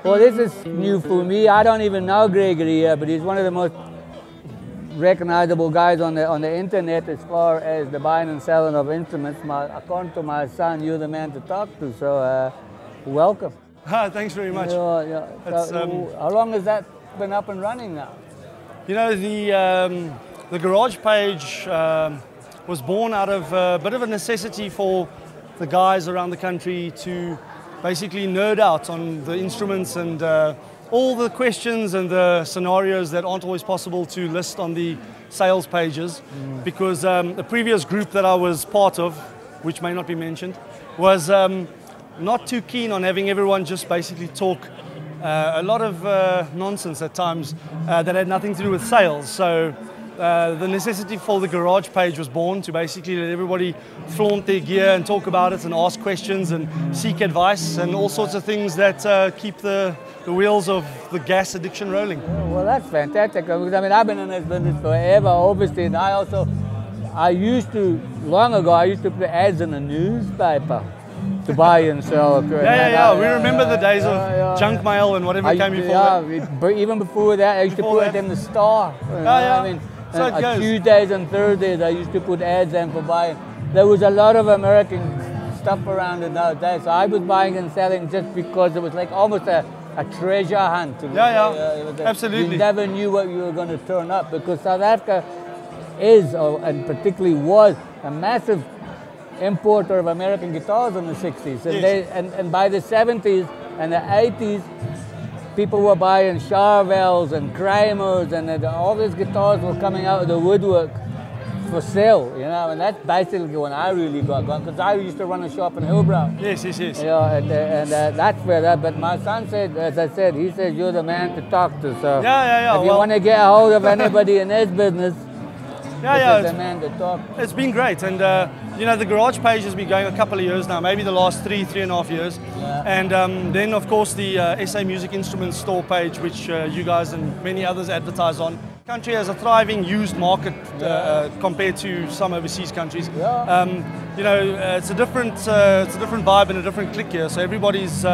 Well, this is new for me. I don't even know Gregory here, but he's one of the most recognizable guys on the internet as far as the buying and selling of instruments. According to my son, you're the man to talk to, so welcome. Thanks very much. So, how long has that been up and running now? You know, the garage page was born out of a bit of a necessity for the guys around the country to basically nerd out on the instruments and all the questions and the scenarios that aren't always possible to list on the sales pages, because the previous group that I was part of, which may not be mentioned, was not too keen on having everyone just basically talk a lot of nonsense at times that had nothing to do with sales. So the necessity for the garage page was born to basically let everybody flaunt their gear and talk about it and ask questions and seek advice and all sorts of things that keep the wheels of the gas addiction rolling. Well, that's fantastic. Because, I mean, I've been in this business forever, obviously, and I used to, long ago, I used to put ads in the newspaper to buy and sell. We remember the days of junk mail and whatever came before that. Even before that, I used to put it in the store. I mean, so on Tuesdays and Thursdays, I used to put ads in for buying. There was a lot of American stuff around in those days, so I was buying and selling just because it was like almost a treasure hunt. Absolutely. You never knew what you were going to turn up, because South Africa is, and particularly was, a massive importer of American guitars in the 60s. And, and by the 70s and the 80s, people were buying Charvels and Kramers, and all these guitars were coming out of the woodwork for sale, you know, and that's basically when I really got going, because I used to run a shop in Hillbrow. Yes. Yeah, and that's where that, but my son said, as I said, he said, you're the man to talk to, so if you want to get a hold of anybody in this business, this is the man to talk to. It's been great, and you know, the garage page has been going a couple of years now, maybe the last three and a half years. And then of course the SA Music Instruments store page, which you guys and many others advertise on. The country has a thriving used market compared to some overseas countries. You know, it's a different vibe and a different click here, so everybody's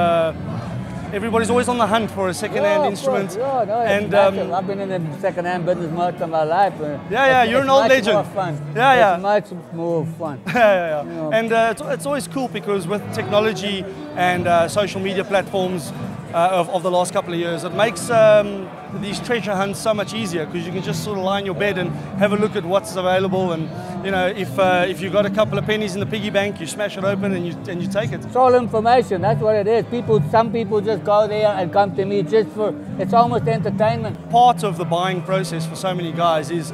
always on the hunt for a second-hand instrument. And I've been in the second-hand business most of my life. You're an old legend. More fun. It's much more fun. You know. And it's always cool because with technology and social media platforms of the last couple of years, it makes these treasure hunts so much easier, because you can just sort of lie in your bed and have a look at what's available. And you know, if you've got a couple of pennies in the piggy bank, you smash it open and you take it. It's all information. That's what it is. Some people just go there and come to me just for, it's almost entertainment. Part of the buying process for so many guys is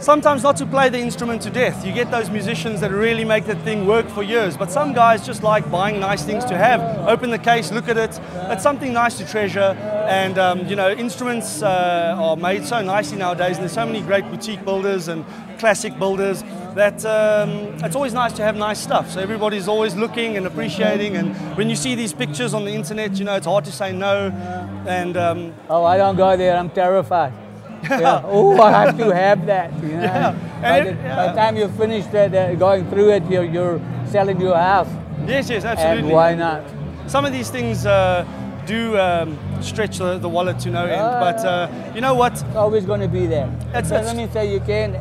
sometimes not to play the instrument to death. You get those musicians that really make that thing work for years, but some guys just like buying nice things to have. Open the case, look at it. It's something nice to treasure, and you know, instruments are made so nicely nowadays, and there's so many great boutique builders and classic builders that it's always nice to have nice stuff. So everybody's always looking and appreciating, and when you see these pictures on the internet, you know, it's hard to say no. And oh, I don't go there, I'm terrified. Oh, I have to have that. You know? By the time you're finished going through it, you're selling your house. Yes, absolutely. And why not? Some of these things do stretch the wallet to no end, but you know what? It's always going to be there. It doesn't mean say you can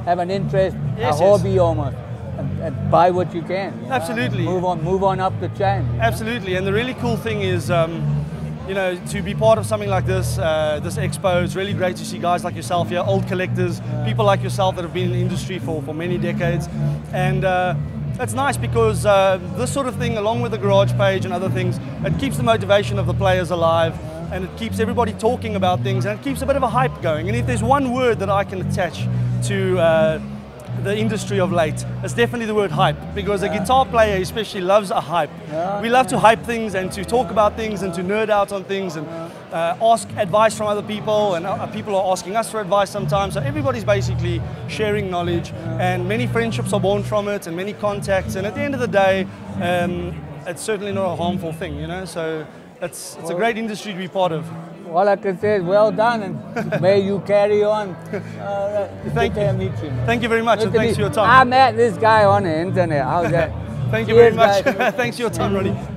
have an interest, a hobby almost, and buy what you can. Absolutely. Move on up the chain. Absolutely, and the really cool thing is, you know, to be part of something like this, this expo, it's really great to see guys like yourself here, old collectors, people like yourself that have been in the industry for many decades. And it's nice because this sort of thing, along with the garage page and other things, it keeps the motivation of the players alive, and it keeps everybody talking about things, and it keeps a bit of a hype going. And if there's one word that I can attach to the industry of late, it's definitely the word hype, because a guitar player especially loves a hype. We love to hype things and to talk about things and to nerd out on things and ask advice from other people, and people are asking us for advice sometimes. So everybody's basically sharing knowledge, and many friendships are born from it and many contacts, and at the end of the day, it's certainly not a harmful thing, you know, so it's a great industry to be part of. All I can say is well done, and may you carry on. Thank you. Meet you. Thank you very much, and thanks for your time. I met this guy on the internet. How's that? Thank you very much. Thanks for your time, Ronnie.